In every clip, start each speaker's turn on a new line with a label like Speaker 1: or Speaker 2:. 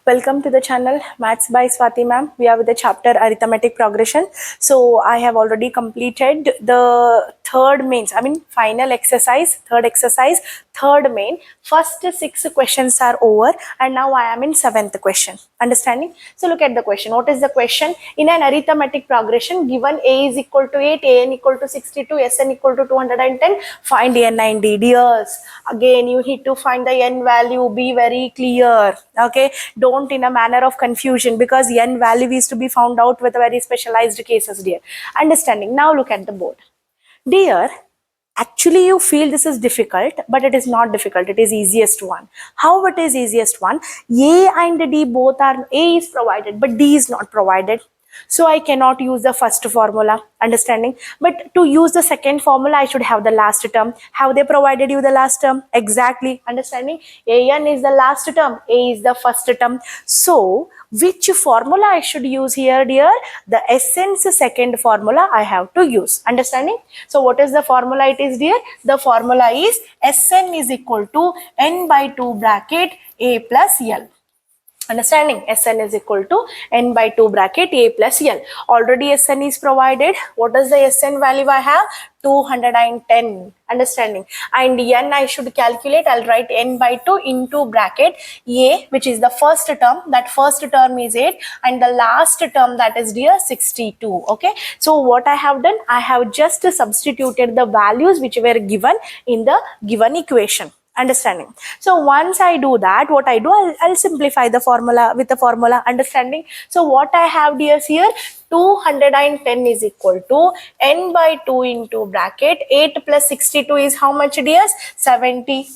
Speaker 1: Welcome to the channel Maths by Swati ma'am. We are with the chapter Arithmetic Progression. So I have already completed the final exercise, third main. First 6 questions are over and now I am in 7th question. Understanding? So look at the question. What is the question? In an arithmetic progression, given A is equal to 8, AN equal to 62, SN equal to 210, find N and D. Dears, again you need to find the N value. Be very clear. Okay, don't in a manner of confusion, because N value is to be found out with very specialized cases, dear. Understanding? Now look at the board. Dear, actually you feel this is difficult, but it is not difficult. It is easiest one. How it is easiest one? A and D both are, A is provided but D is not provided. So I cannot use the first formula. Understanding? But to use the second formula, I should have the last term. Have they provided you the last term? Exactly. Understanding? AN is the last term, A is the first term. So which formula I should use here, dear? The SN's second formula I have to use. Understanding? So what is the formula it is, dear? The formula is SN is equal to N by 2 bracket A plus L. Understanding? Sn is equal to N by 2 bracket A plus L. Already Sn is provided. What is the Sn value I have? 210. Understanding? And N I should calculate. I'll write N by 2 into bracket A, which is the first term. That first term is 8 and the last term, that is dear 62. Okay. So what I have done? I have just substituted the values which were given in the given equation. Understanding? So once I do that, what I do, I'll simplify the formula with the formula. Understanding? So what I have, dears, here 210 is equal to N by 2 into bracket 8 plus 62 is how much, dears? 70.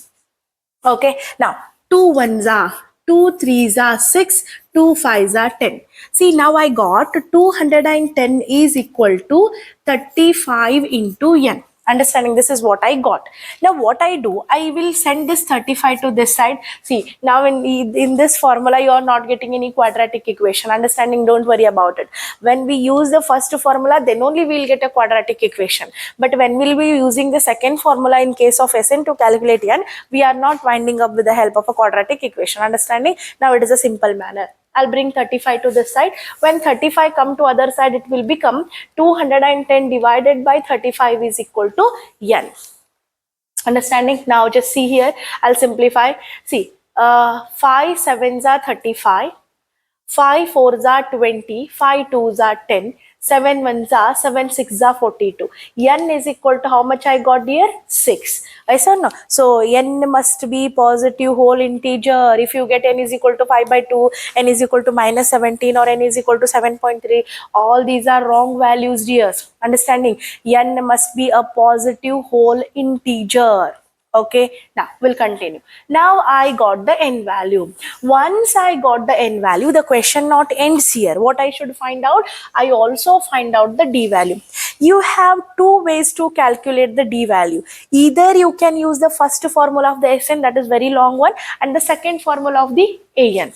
Speaker 1: Okay. Now 2 ones are 2 3s are 6, 2 5s are 10. See, now I got 210 is equal to 35 into N. Understanding? This is what I got. Now what I do, I will send this 35 to this side. See, now in this formula you are not getting any quadratic equation. Understanding? Don't worry about it. When we use the first formula, then only we will get a quadratic equation. But when we will be using the second formula in case of Sn to calculate N, we are not winding up with the help of a quadratic equation. Understanding? Now it is a simple manner. I'll bring 35 to this side. When 35 come to other side, it will become 210 divided by 35 is equal to N. Understanding? Now just see here. I'll simplify. See, 5 7s are 35. 5 4s are 20. 5 2s are 10. 7 1s are 7 6s are 42. N is equal to how much I got, dear? 6. Yes or no? So N must be positive whole integer. If you get N is equal to 5 by 2, N is equal to minus 17 or N is equal to 7.3, all these are wrong values, dears. Understanding? N must be a positive whole integer. Okay, now we'll continue. Now I got the N value. Once I got the N value, the question not ends here. What I should find out? I also find out the D value. You have two ways to calculate the D value. Either you can use the first formula of the Sn, that is very long one, and the second formula of the An.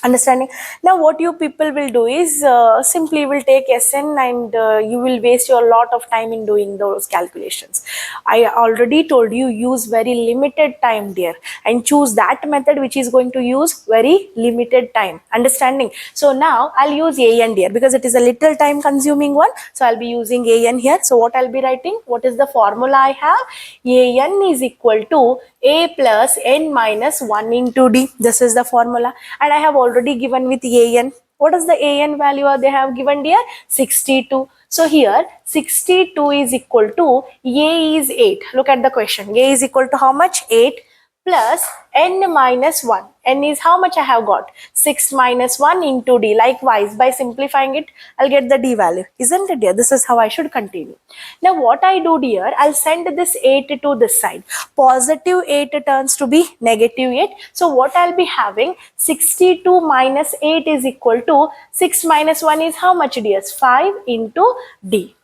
Speaker 1: Understanding? Now what you people will do is simply will take Sn and you will waste your lot of time in doing those calculations. I already told you, use very limited time, dear, and choose that method which is going to use very limited time. Understanding? So now I'll use An, dear, because it is a little time consuming one. So I'll be using An here. So what I'll be writing? What is the formula I have? An is equal to A plus N minus 1 into D. This is the formula, and I have already given with An. What is the An value they have given, dear? 62. So here 62 is equal to A is 8. Look at the question. A is equal to how much? 8 plus N minus 1. N is how much I have got? 6 minus 1 into D. Likewise, by simplifying it, I'll get the D value. Isn't it, dear? This is how I should continue. Now what I do, dear, I'll send this 8 to this side. Positive 8 turns to be negative 8. So what I'll be having? 62 minus 8 is equal to 6 minus 1 is how much, dear? 5 into D.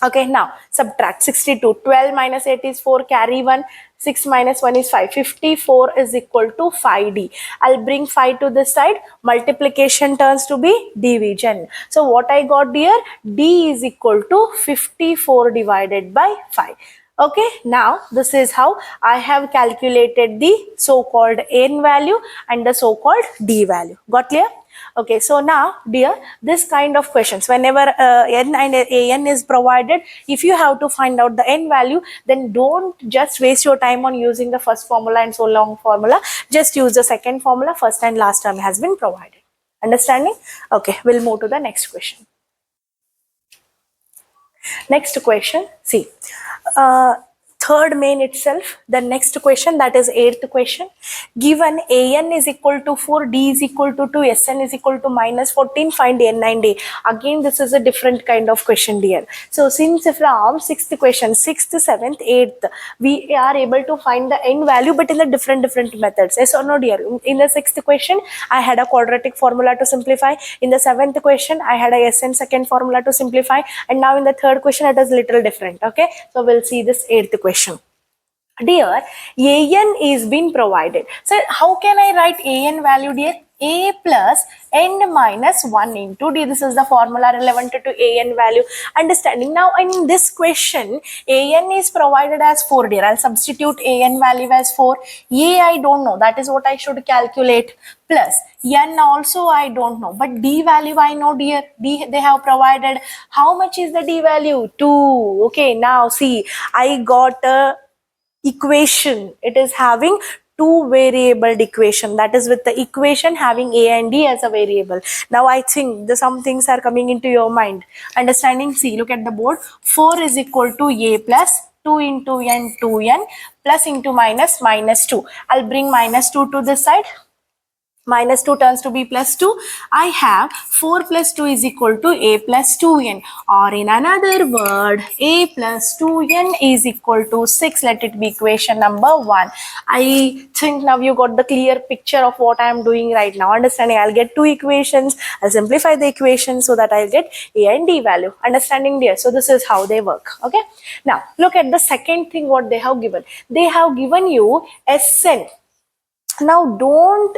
Speaker 1: Okay, now subtract 62. 12 minus 8 is 4, carry 1. 6 minus 1 is 5. 54 is equal to 5D. I'll bring 5 to this side. Multiplication turns to be division. So what I got, dear? D is equal to 54 divided by 5. Okay, now this is how I have calculated the so-called n value and the so-called d value. Got clear? Okay, so now dear, this kind of questions, whenever n and an is provided, if you have to find out the n value, then don't just waste your time on using the first formula and so long formula. Just use the second formula. First and last term has been provided. Understanding? Okay, we'll move to the next question. Next question, see, third main itself, the next question, that is eighth question. Given an is equal to 4, d is equal to 2, sn is equal to minus 14, find n and a. Again, this is a different kind of question, dear. So since from sixth question, sixth, seventh, eighth, we are able to find the n value, but in the different methods. Yes or no, dear? In the sixth question, I had a quadratic formula to simplify. In the seventh question, I had a sn second formula to simplify. And now in the third question, it is little different. Okay, so we'll see this eighth question. Dear, an is been provided. So how can I write an value, dear? A plus n minus 1 into d. This is the formula relevant to an value. Understanding? Now in this question, an is provided as 4, dear. I'll substitute an value as 4. A I don't know. That is what I should calculate. Plus n also I don't know. But d value I know, dear. D they have provided. How much is the d value? 2. Okay, now see, I got a equation. It is having two variable equation, that is with the equation having a and d as a variable. Now I think some things are coming into your mind. Understanding? See, look at the board. 4 is equal to a plus 2 into n 2n plus into minus 2. I'll bring minus 2 to this side. Minus 2 turns to be plus 2. I have 4 plus 2 is equal to a plus 2n, or in another word, a plus 2n is equal to 6. Let it be equation number 1. I think now you got the clear picture of what I am doing right now. Understanding? I'll get two equations. I'll simplify the equation so that I'll get a and d value. Understanding, dear? So this is how they work. Okay. Now look at the second thing what they have given. They have given you Sn. Now don't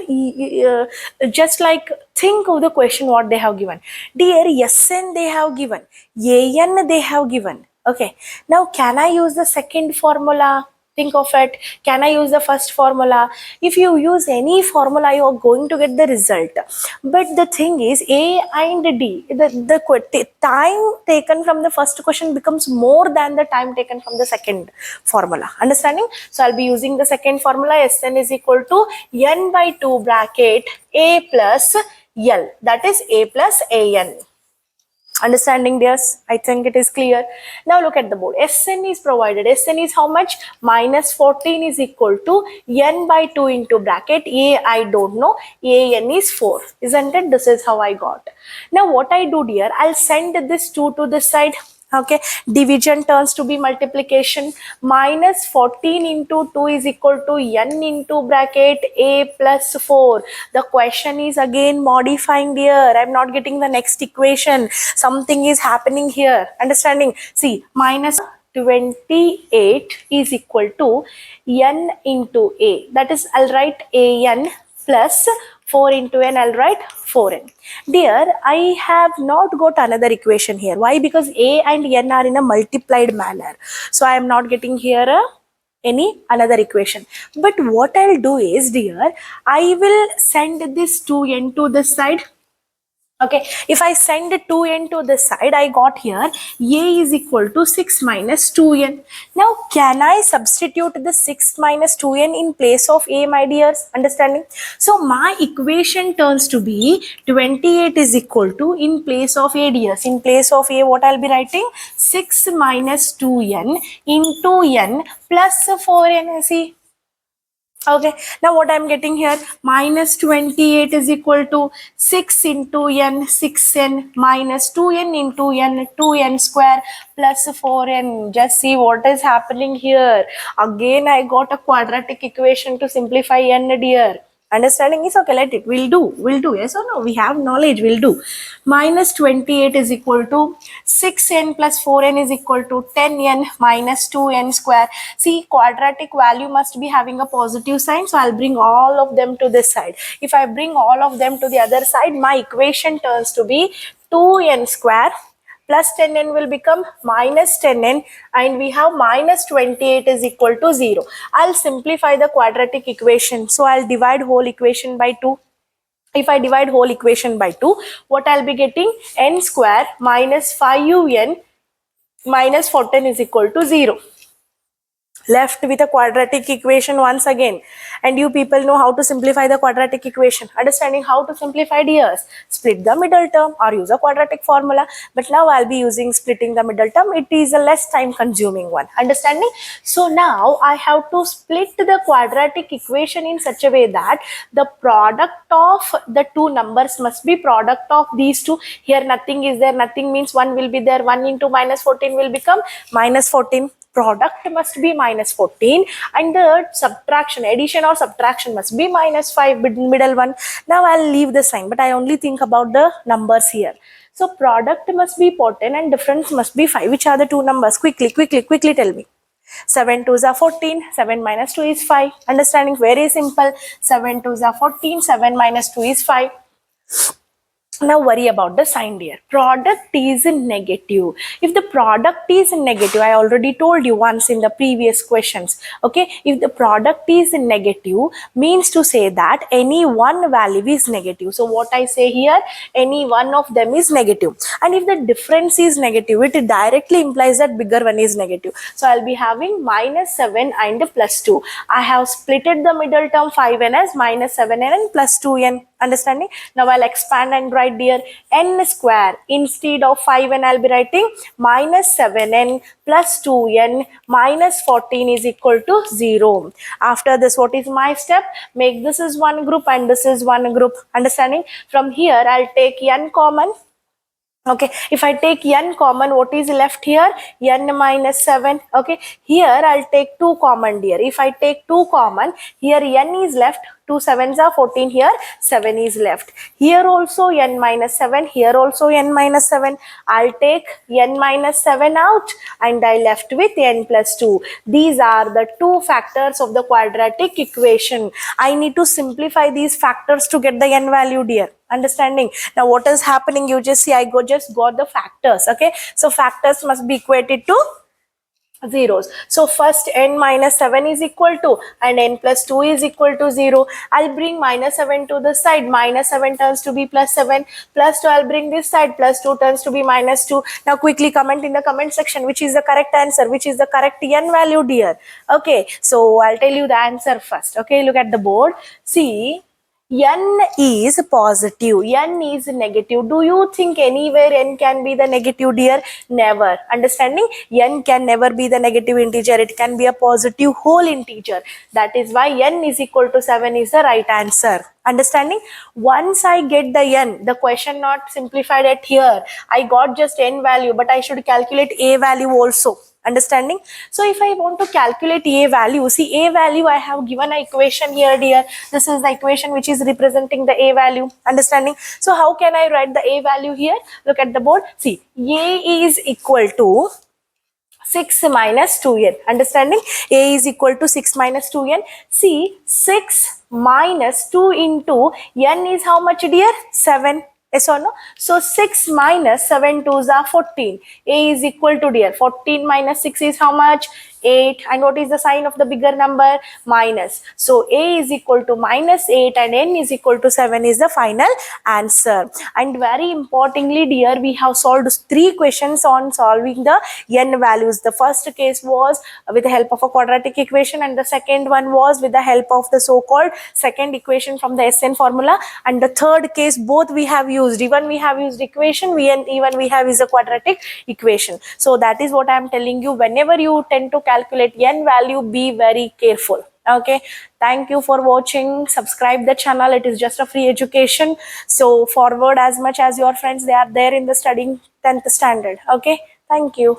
Speaker 1: just like think of the question what they have given. Dear, Sn they have given, an they have given. Okay, now can I use the second formula? Think of it. Can I use the first formula? If you use any formula, you are going to get the result. But the thing is, A and D, the time taken from the first question becomes more than the time taken from the second formula. Understanding? So I'll be using the second formula. Sn is equal to n by 2 bracket A plus L. That is A plus An. Understanding, dears? I think it is clear. Now look at the board. Sn is provided. Sn is how much? Minus 14 is equal to n by 2 into bracket A. I don't know. An is 4. Isn't it? This is how I got. Now what I do, dear? I'll send this 2 to this side. Okay, division turns to be multiplication. Minus 14 into 2 is equal to n into bracket A plus 4. The question is again modifying, dear. I'm not getting the next equation. Something is happening here. Understanding? See, minus 28 is equal to n into A. That is, I'll write an plus 4 into n, I'll write 4n. Dear, I have not got another equation here. Why? Because a and n are in a multiplied manner. So I am not getting here any another equation. But what I'll do is, dear, I will send this 2n to this side. Okay, if I send 2n to this side, I got here a is equal to 6 minus 2n. Now, can I substitute the 6 minus 2n in place of a, my dears? Understanding? So, my equation turns to be 28 is equal to, in place of a, dears, in place of a, what I'll be writing? 6 minus 2n into n plus 4n. See? Okay, now what I'm getting here, minus 28 is equal to 6 into n, 6n minus 2n into n, 2n square plus 4n. Just see what is happening here. Again, I got a quadratic equation to simplify n, dear. Understanding is okay, let it. We'll do. Yes or no? We have knowledge, we'll do. Minus 28 is equal to 6n plus 4n is equal to 10n minus 2n square. See, quadratic value must be having a positive sign. So I'll bring all of them to this side. If I bring all of them to the other side, my equation turns to be 2n square plus 10n will become minus 10n, and we have minus 28 is equal to 0. I'll simplify the quadratic equation. So I'll divide whole equation by 2. If I divide whole equation by 2, what I'll be getting? N square minus 5un minus 14 is equal to 0. Left with a quadratic equation once again. And you people know how to simplify the quadratic equation. Understanding how to simplify it, yes. Split the middle term or use a quadratic formula. But now I'll be using splitting the middle term. It is a less time consuming one. Understanding? So now I have to split the quadratic equation in such a way that the product of the two numbers must be product of these two. Here nothing is there. Nothing means 1 will be there. 1 into minus 14 will become minus 14. Product must be minus 14, and the subtraction, addition or subtraction must be minus 5, middle one. Now I'll leave the sign, but I only think about the numbers here. So product must be 14 and difference must be 5. Which are the two numbers? Quickly tell me. 7 2s are 14, 7 minus 2 is 5. Understanding? Very simple. 7 2s are 14, 7 minus 2 is 5. Now worry about the sign, dear. Product is negative. If the product is negative, I already told you once in the previous questions. Okay, if the product is negative, means to say that any one value is negative. So what I say here, any one of them is negative. And if the difference is negative, it directly implies that bigger one is negative. So I'll be having minus 7 and plus 2. I have splitted the middle term 5n as minus 7n and plus 2n. Understanding? Now I'll expand and write, dear, n square. Instead of 5n, I'll be writing minus 7n plus 2n minus 14 is equal to 0. After this, what is my step? Make this is one group and this is one group. Understanding? From here, I'll take n common. Okay, if I take n common, what is left here? N minus 7. Okay, here I'll take 2 common, dear. If I take 2 common, here n is left. 2 7s are 14, here 7 is left. Here also n minus 7, here also n minus 7. I'll take n minus 7 out and I left with n plus 2. These are the two factors of the quadratic equation. I need to simplify these factors to get the n value, dear. Understanding? Now what is happening? You just see, I just got the factors. Okay, so factors must be equated to zeros. So first n minus 7 is equal to, and n plus 2 is equal to 0. I'll bring minus 7 to the side. Minus 7 turns to be plus 7. Plus 2, I'll bring this side. Plus 2 turns to be minus 2. Now quickly comment in the comment section which is the correct answer, which is the correct n value, dear. Okay, so I'll tell you the answer first. Okay, look at the board. See, n is positive, n is negative. Do you think anywhere n can be the negative, dear? Never. Understanding? N can never be the negative integer. It can be a positive whole integer. That is why n is equal to 7 is the right answer. Understanding? Once I get the n, the question not simplified at here. I got just n value, but I should calculate a value also. Understanding? So if I want to calculate a value, see a value, I have given an equation here, dear. This is the equation which is representing the a value. Understanding? So how can I write the a value here? Look at the board. See, a is equal to 6 minus 2n. Understanding? A is equal to 6 minus 2n. See, 6 minus 2 into n is how much, dear? 7. Yes or no? So 6 minus 7 2s are 14. A is equal to, dear, 14 minus 6 is how much? 8. And what is the sign of the bigger number? Minus. So a is equal to minus 8 and n is equal to 7 is the final answer. And very importantly, dear, we have solved 3 questions on solving the n values. The first case was with the help of a quadratic equation, and the second one was with the help of the so-called second equation from the SN formula, and the third case both we have used. Even we have used equation, even we have is a quadratic equation. So that is what I am telling you. Whenever you tend to calculate n value, be very careful. Okay, thank you for watching. Subscribe the channel. It is just a free education. So forward as much as your friends, they are there in the studying 10th standard. Okay, thank you.